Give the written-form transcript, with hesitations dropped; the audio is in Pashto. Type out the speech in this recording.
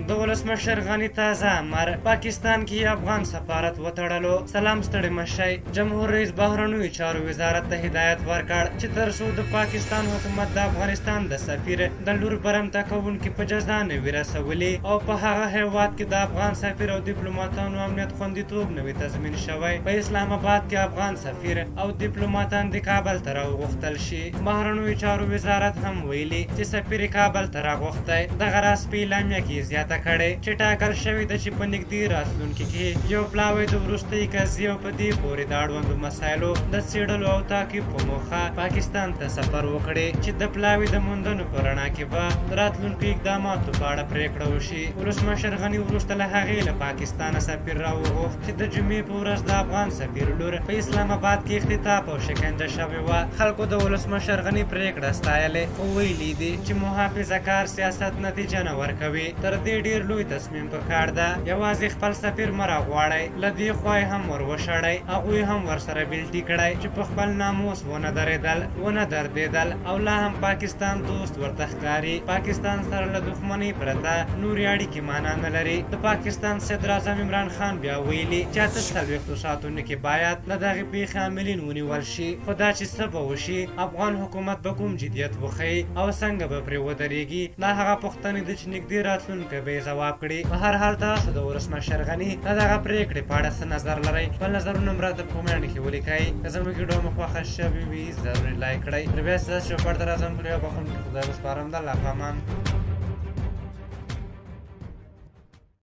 د ولسمشر غني تازه امر پاکستان کې افغان سفارت وتړلو. سلام ستړي مشئ. جمهور رئیس بهرنیو چارو وزارت ته هدایت ورکړ چې تر څو د پاکستان حکومت د افغانستان د سفیر د لور برمته کوونکي په جزا نه وي رسولي او په هغه هیواد کې د افغان سفیر او ډیپلوماتانو امنیت خوندیتوب نه وي تضمین شوی. په اسلام آباد کې افغان سفیر او ډیپلوماتان د کابل ته راوغوښتل شي. بهرنیو چارو وزارت هم ویلي چې سفیر کابل ته راغوښتی. دغه راز په اعلامیه کې زیاته کړې چې ټاکل شوې ده چې په نږدې راتلونکي کې یو پلاوی د وروستۍ قضیې او په دې پورې د اړوندو مسایلو د څېړلو او تعقیب په موخه پاکستان ته سفر وکړي چې د پلاوي د موندنو په رڼا کې به د راتلونکو اقداماتو په اړه پرېکړه وشي. ولسمشر غني وروسته له هغې له پاکستانه سفیر راوغوښت چې د جمعې په ورځ د افغان سفیر لور په اسلام آباد کې اختطاف او شکنجه شوې وه. خلکو د ولسمشر غني پرېکړه ستایلې خو ویلي دي چې محافظه کار سیاست نتیجه نه ورکوي. تر دې ډېر لوی تصمیم پکار ده. یوازې خپل سفیر مه راغواړئ. له دې خوا یې هم ور وشړئ. هغوی هم ورسره بېلټي کړئ چې په خپل ناموس ونه درېدل، ونه دردېدل او لا هم پاکستان دوست ورته ښکاري. پاکستان سره له دښمنۍ پرته نورې اړیکې معنا نه لري. د پاکستان صدر اعظم عمران خان بیا ویلي چې 48 ساعتونو کې باید له دغې پیښې عاملین ونیول شي. خو دا چې څه به وشي، افغان حکومت به کوم جدیت وښیي او څنګه به پرې ودرېږي، دا هغه پوښتنې دي چې نږدې راتلونکی به یې ځواب کړي. په هر حال تاسو د ولسمشر غني د دغه پرېکړې په اړه څه نظر لرئ؟ خپل نظرونه هم راته په کمنټ کې ولیکئ. که زموږ ویډیو مو خوښه شوې وي ضروري لایک کړئ. تر بیا ستاسو شپږ ته راځم په یو بخښونکي خدای وسپارم. د الله په امان.